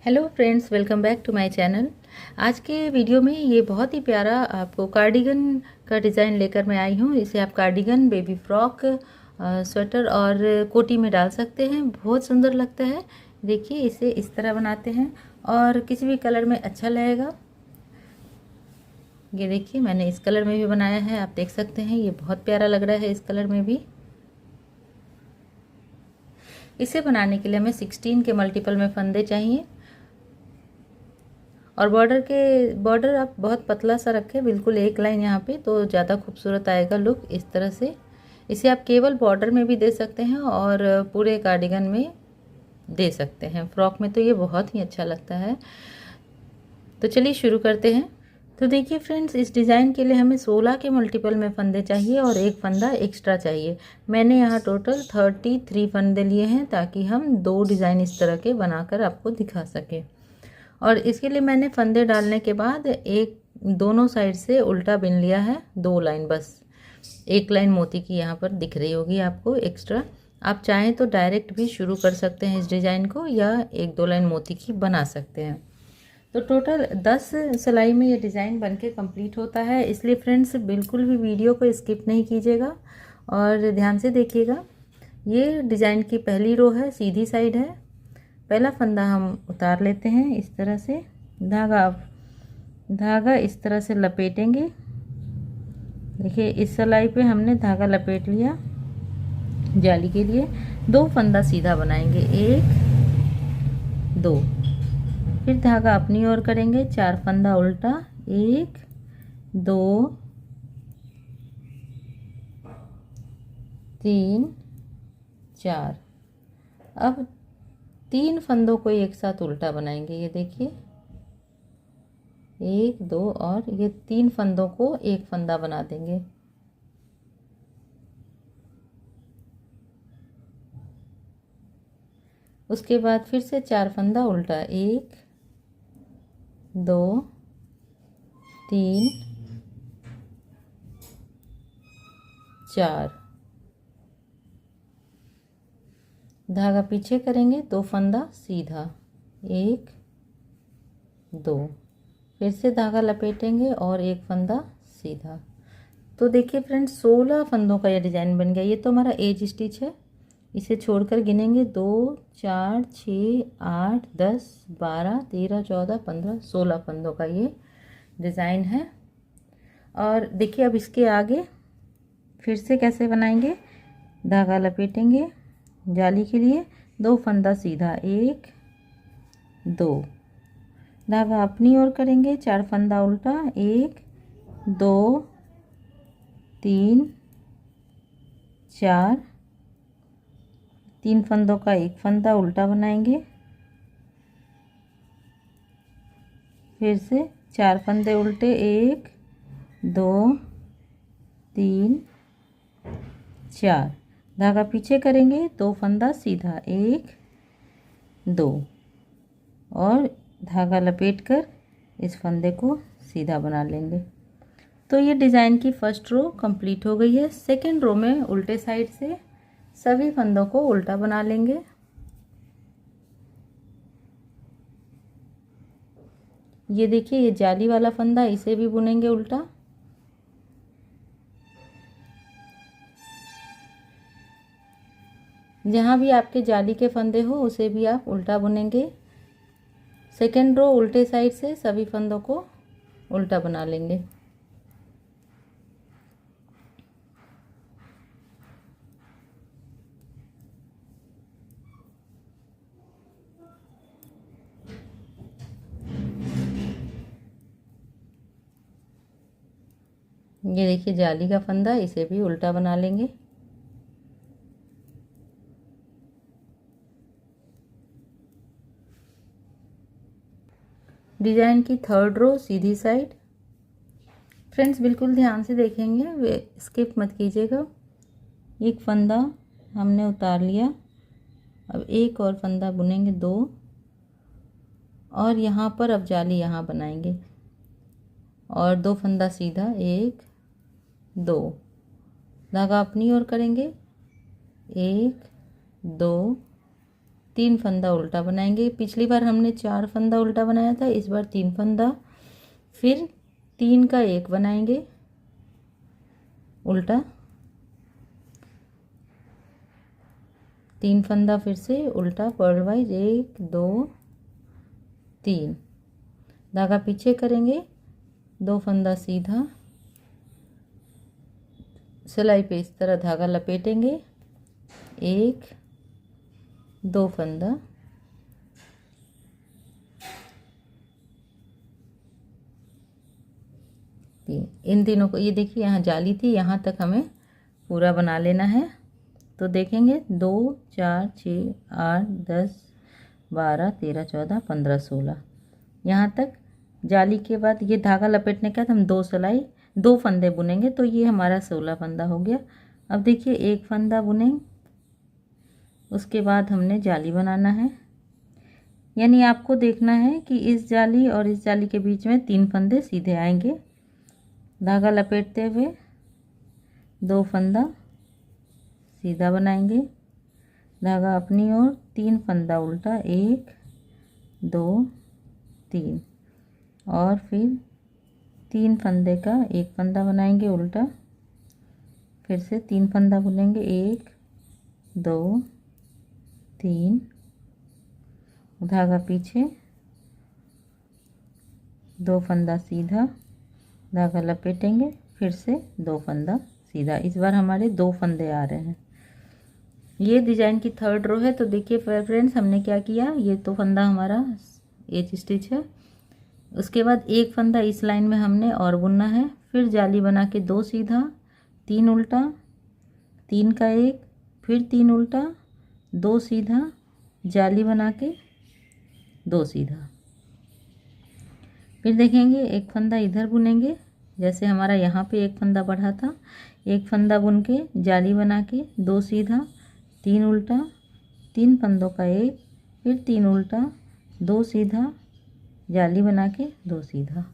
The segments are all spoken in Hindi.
Hello friends, welcome back to my channel. आज के वीडियो में ये बहुत ही प्यारा आपको कार्डिगन का डिज़ाइन लेकर मैं आई हूँ। इसे आप कार्डिगन, बेबी फ्रॉक, स्वेटर और कोटी में डाल सकते हैं। बहुत सुंदर लगता है। देखिए, इसे इस तरह बनाते हैं और किसी भी कलर में अच्छा लगेगा। ये देखिए, मैंने इस कलर में भी बनाया है, आप देख सकते हैं। ये बहुत प्यारा लग रहा है इस कलर में भी। इसे बनाने के लिए हमें 16 के मल्टीपल में फंदे चाहिए और बॉर्डर आप बहुत पतला सा रखें, बिल्कुल एक लाइन यहाँ पे, तो ज़्यादा खूबसूरत आएगा लुक इस तरह से। इसे आप केवल बॉर्डर में भी दे सकते हैं और पूरे कार्डिगन में दे सकते हैं। फ्रॉक में तो ये बहुत ही अच्छा लगता है। तो चलिए शुरू करते हैं। तो देखिए फ्रेंड्स, इस डिज़ाइन के लिए हमें 16 के मल्टीपल में फंदे चाहिए और एक फंदा एक्स्ट्रा चाहिए। मैंने यहाँ टोटल 33 फंदे लिए हैं ताकि हम 2 डिज़ाइन इस तरह के बनाकर आपको दिखा सकें। और इसके लिए मैंने फंदे डालने के बाद एक दोनों साइड से उल्टा बिन लिया है, 2 लाइन बस। एक लाइन मोती की यहाँ पर दिख रही होगी आपको एक्स्ट्रा। आप चाहें तो डायरेक्ट भी शुरू कर सकते हैं इस डिज़ाइन को, या 1-2 लाइन मोती की बना सकते हैं। तो टोटल 10 सिलाई में ये डिज़ाइन बनके कंप्लीट होता है। इसलिए फ्रेंड्स, बिल्कुल भी वीडियो को स्किप नहीं कीजिएगा और ध्यान से देखिएगा। ये डिज़ाइन की पहली रो है, सीधी साइड है। पहला फंदा हम उतार लेते हैं इस तरह से। धागा इस तरह से लपेटेंगे। देखिए, इस सिलाई पे हमने धागा लपेट लिया। जाली के लिए 2 फंदा सीधा बनाएंगे, 1 2, फिर धागा अपनी ओर करेंगे, 4 फंदा उल्टा, 1 2 3 4। अब 3 फंदों को एक साथ उल्टा बनाएंगे। ये देखिए, 1 2 और ये 3 फंदों को एक फंदा बना देंगे। उसके बाद फिर से 4 फंदा उल्टा, 1 2 3 4। धागा पीछे करेंगे, 2 फंदा सीधा, 1 2, फिर से धागा लपेटेंगे और 1 फंदा सीधा। तो देखिए फ्रेंड्स, 16 फंदों का ये डिज़ाइन बन गया। ये तो हमारा एज स्टिच है। इसे छोड़कर गिनेंगे, 2 4 6 8 10 12 13 14 15 16 फंदों का ये डिज़ाइन है। और देखिए, अब इसके आगे फिर से कैसे बनाएंगे। धागा लपेटेंगे, जाली के लिए 2 फंदा सीधा, 1 2, धागा अपनी ओर करेंगे, 4 फंदा उल्टा, 1 2 3 4, 3 फंदों का एक फंदा उल्टा बनाएंगे, फिर से 4 फंदे उल्टे, 1 2 3 4, धागा पीछे करेंगे, 2 फंदा सीधा, 1 2, और धागा लपेटकर इस फंदे को सीधा बना लेंगे। तो ये डिज़ाइन की फर्स्ट रो कंप्लीट हो गई है। सेकंड रो में उल्टे साइड से सभी फंदों को उल्टा बना लेंगे। ये देखिए, ये जाली वाला फंदा, इसे भी बुनेंगे उल्टा। जहाँ भी आपके जाली के फंदे हो उसे भी आप उल्टा बुनेंगे। सेकेंड रो उल्टे साइड से सभी फंदों को उल्टा बना लेंगे। ये देखिए, जाली का फंदा, इसे भी उल्टा बना लेंगे। डिज़ाइन की थर्ड रो सीधी साइड। फ्रेंड्स, बिल्कुल ध्यान से देखेंगे, वे स्किप मत कीजिएगा। एक फंदा हमने उतार लिया। अब एक और फंदा बुनेंगे, 2, और यहाँ पर अब जाली यहाँ बनाएंगे और 2 फंदा सीधा, 1 2, धागा अपनी ओर करेंगे, 1 2 3 फंदा उल्टा बनाएंगे। पिछली बार हमने 4 फंदा उल्टा बनाया था, इस बार 3 फंदा, फिर 3 का 1 बनाएंगे उल्टा, 3 फंदा फिर से उल्टा पर्ल वाइज, 1 2 3, धागा पीछे करेंगे, 2 फंदा सीधा, सिलाई पे इस तरह धागा लपेटेंगे, 1 2 फंदा, तीन, इन तीनों को, ये देखिए यहाँ जाली थी, यहाँ तक हमें पूरा बना लेना है। तो देखेंगे 2 4 6 8 10 12 13 14 15 16, यहाँ तक जाली के बाद ये धागा लपेटने के बाद हम 2 फंदे बुनेंगे, तो ये हमारा 16 फंदा हो गया। अब देखिए 1 फंदा बुनेंगे, उसके बाद हमने जाली बनाना है, यानी आपको देखना है कि इस जाली और इस जाली के बीच में 3 फंदे सीधे आएंगे। धागा लपेटते हुए 2 फंदा सीधा बनाएंगे, धागा अपनी ओर, 3 फंदा उल्टा, 1 2 3, और फिर 3 फंदे का 1 फंदा बनाएंगे उल्टा, फिर से 3 फंदा बुनेंगे, 1 2 3, धागा पीछे, 2 फंदा सीधा, धागा लपेटेंगे, फिर से 2 फंदा सीधा। इस बार हमारे 2 फंदे आ रहे हैं। ये डिजाइन की 3rd रो है। तो देखिए फ्रेंड्स, हमने क्या किया, ये तो फंदा हमारा एज स्टिच है, उसके बाद 1 फंदा इस लाइन में हमने और बुनना है, फिर जाली बना के 2 सीधा, 3 उल्टा, 3 का 1, फिर 3 उल्टा, 2 सीधा, जाली बना के 2 सीधा, फिर देखेंगे 1 फंदा इधर बुनेंगे, जैसे हमारा यहाँ पे 1 फंदा बढ़ा था, 1 फंदा बुन के जाली बना के 2 सीधा, 3 उल्टा, 3 फंदों का 1, फिर 3 उल्टा, 2 सीधा, जाली बना के 2 सीधा।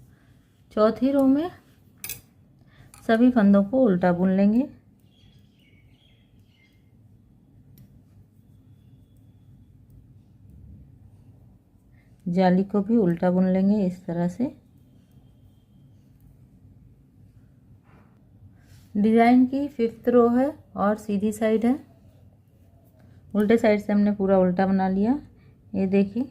चौथी रो में सभी फंदों को उल्टा बुन लेंगे, जाली को भी उल्टा बुन लेंगे इस तरह से। डिज़ाइन की 5th रो है और सीधी साइड है, उल्टे साइड से हमने पूरा उल्टा बना लिया। ये देखिए,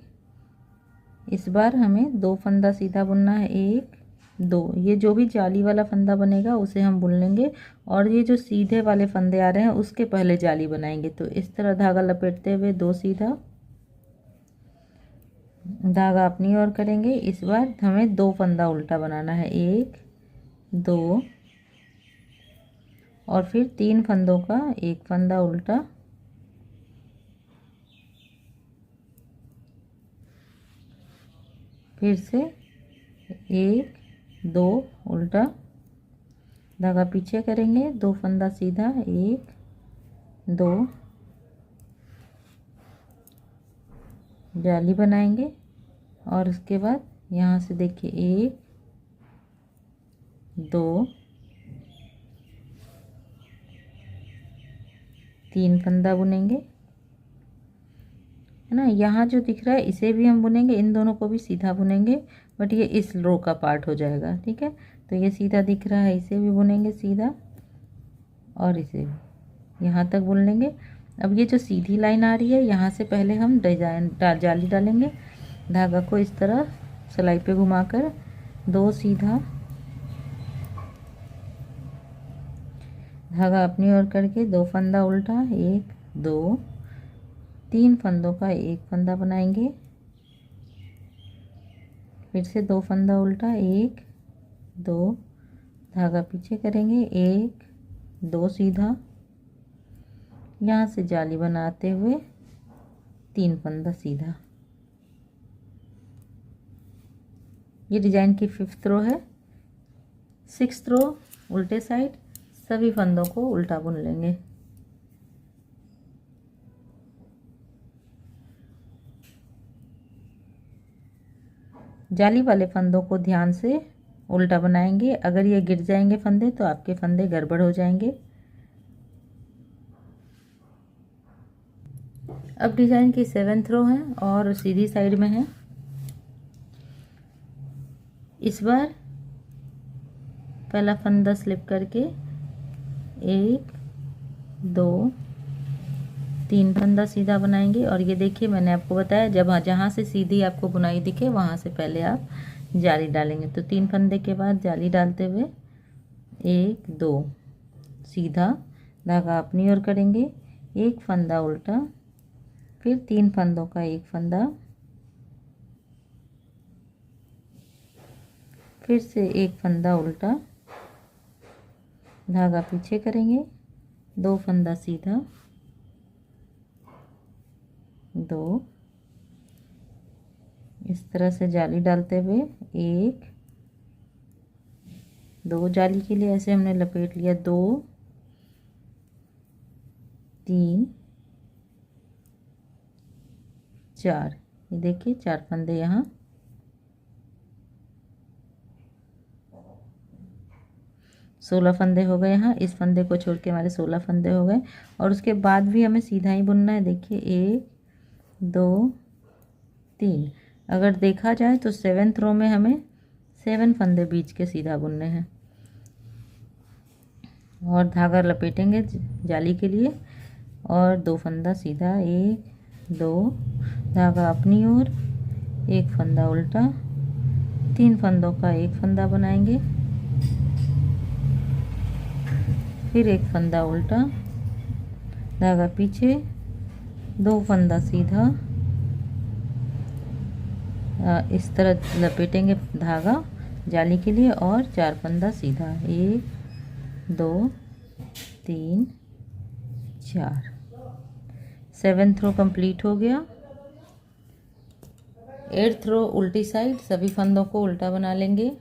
इस बार हमें 2 फंदा सीधा बुनना है, 1 2, ये जो भी जाली वाला फंदा बनेगा उसे हम बुन लेंगे, और ये जो सीधे वाले फंदे आ रहे हैं उसके पहले जाली बनाएंगे। तो इस तरह धागा लपेटते हुए 2 सीधा, धागा अपनी ओर करेंगे। इस बार हमें 2 फंदा उल्टा बनाना है, 1 2, और फिर 3 फंदों का 1 फंदा उल्टा, फिर से 1 2 उल्टा, धागा पीछे करेंगे, 2 फंदा सीधा, 1 2, जाली बनाएंगे, और उसके बाद यहाँ से देखिए 1 2 3 फंदा बुनेंगे, है ना। यहाँ जो दिख रहा है इसे भी हम बुनेंगे, इन दोनों को भी सीधा बुनेंगे, बट ये इस रो का पार्ट हो जाएगा, ठीक है। तो ये सीधा दिख रहा है, इसे भी बुनेंगे सीधा, और इसे भी यहाँ तक बुन लेंगे। अब ये जो सीधी लाइन आ रही है, यहाँ से पहले हम डिजाइन जाली डालेंगे, धागा को इस तरह सिलाई पे घुमाकर 2 सीधा, धागा अपनी ओर करके 2 फंदा उल्टा, 1 2, 3 फंदों का 1 फंदा बनाएंगे, फिर से 2 फंदा उल्टा, 1 2, धागा पीछे करेंगे, 1 2 सीधा, यहाँ से जाली बनाते हुए 3 फंदा सीधा। ये डिजाइन की 5th रो है। 6th रो उल्टे साइड, सभी फंदों को उल्टा बुन लेंगे। जाली वाले फंदों को ध्यान से उल्टा बनाएंगे, अगर ये गिर जाएंगे फंदे तो आपके फंदे गड़बड़ हो जाएंगे। अब डिज़ाइन की 7th रो है और सीधी साइड में है। इस बार पहला फंदा स्लिप करके 1 2 3 फंदा सीधा बनाएंगे। और ये देखिए मैंने आपको बताया जब जहाँ से सीधी आपको बुनाई दिखे वहाँ से पहले आप जाली डालेंगे। तो 3 फंदे के बाद जाली डालते हुए 1 2 सीधा धागा अपनी ओर करेंगे, 1 फंदा उल्टा, फिर 3 फंदों का 1 फंदा, फिर से 1 फंदा उल्टा, धागा पीछे करेंगे, 2 फंदा सीधा, 2, इस तरह से जाली डालते हुए 1 2 जाली के लिए ऐसे हमने लपेट लिया, 2 3 4, ये देखिए 4 फंदे यहाँ, 16 फंदे हो गए यहाँ। इस फंदे को छोड़ के हमारे 16 फंदे हो गए। और उसके बाद भी हमें सीधा ही बुनना है। देखिए 1 2 3, अगर देखा जाए तो 7th रो में हमें 7 फंदे बीच के सीधा बुनने हैं। और धागा लपेटेंगे जाली के लिए और 2 फंदा सीधा, 1 2, धागा अपनी ओर, 1 फंदा उल्टा, 3 फंदों का 1 फंदा बनाएंगे, फिर 1 फंदा उल्टा, धागा पीछे, 2 फंदा सीधा, इस तरह लपेटेंगे धागा जाली के लिए और 4 फंदा सीधा, 1 2 3 4। 7th रो कंप्लीट हो गया। 8th रो उल्टी साइड सभी फंदों को उल्टा बना लेंगे।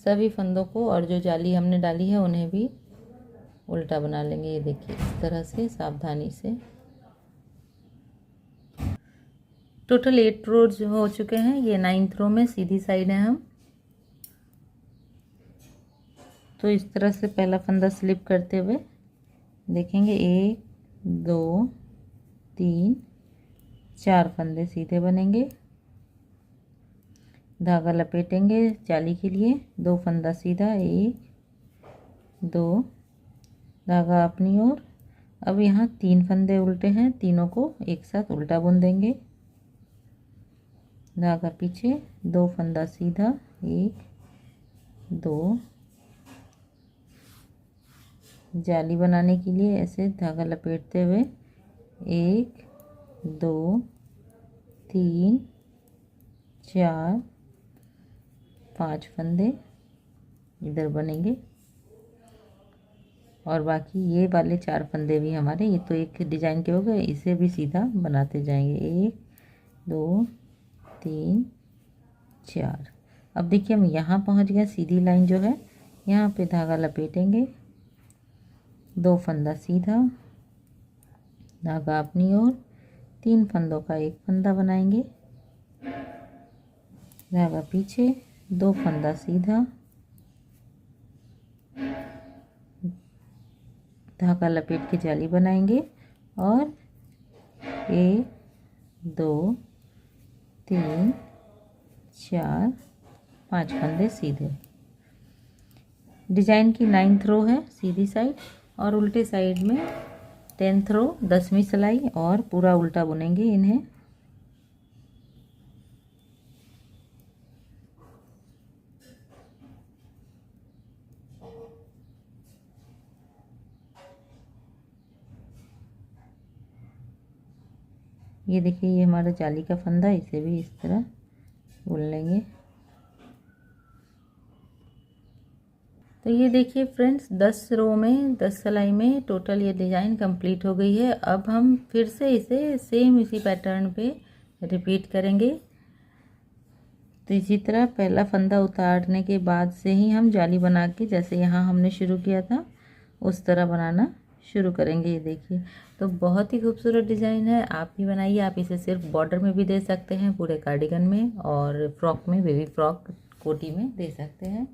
सभी फंदों को और जो जाली हमने डाली है उन्हें भी उल्टा बना लेंगे। ये देखिए इस तरह से सावधानी से। टोटल 8 रोज हो चुके हैं। ये 9th रो में सीधी साइड है हम। तो इस तरह से पहला फंदा स्लिप करते हुए देखेंगे 1 2 3 4 फंदे सीधे बनेंगे, धागा लपेटेंगे जाली के लिए, 2 फंदा सीधा, 1 2, धागा अपनी ओर। अब यहाँ 3 फंदे उल्टे हैं, तीनों को एक साथ उल्टा बुन देंगे, धागा पीछे, 2 फंदा सीधा, 1 2, जाली बनाने के लिए ऐसे धागा लपेटते हुए 1 2 3 4 5 फंदे इधर बनेंगे और बाकी ये वाले 4 फंदे भी हमारे, ये तो एक डिजाइन के हो गए, इसे भी सीधा बनाते जाएंगे, 1 2 3 4। अब देखिए हम यहाँ पहुँच गए। सीधी लाइन जो है यहाँ पे धागा लपेटेंगे, 2 फंदा सीधा, धागा अपनी ओर, 3 फंदों का 1 फंदा बनाएंगे, धागा पीछे, 2 फंदा सीधा, धागा लपेट के जाली बनाएंगे और 1 2 3 4 5 फंदे सीधे। डिजाइन की 9th रो है सीधी साइड और उल्टे साइड में 10th रो 10वीं सिलाई और पूरा उल्टा बुनेंगे इन्हें। ये देखिए ये हमारा जाली का फंदा, इसे भी इस तरह बुन लेंगे। तो ये देखिए फ्रेंड्स 10 रो में 10 सिलाई में टोटल ये डिज़ाइन कंप्लीट हो गई है। अब हम फिर से इसे सेम इसी पैटर्न पे रिपीट करेंगे। तो इसी तरह पहला फंदा उतारने के बाद से ही हम जाली बना के जैसे यहाँ हमने शुरू किया था उस तरह बनाना शुरू करेंगे। ये देखिए तो बहुत ही खूबसूरत डिज़ाइन है, आप भी बनाइए। आप इसे सिर्फ बॉर्डर में भी दे सकते हैं, पूरे कार्डिगन में और फ्रॉक में, बेबी फ्रॉक कोटी में दे सकते हैं।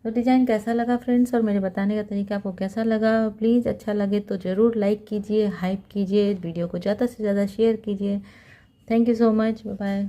तो डिज़ाइन कैसा लगा फ्रेंड्स और मेरे बताने का तरीका आपको कैसा लगा, प्लीज़ अच्छा लगे तो ज़रूर लाइक कीजिए, हाइप कीजिए, वीडियो को ज़्यादा से ज़्यादा शेयर कीजिए। Thank you so much, bye bye.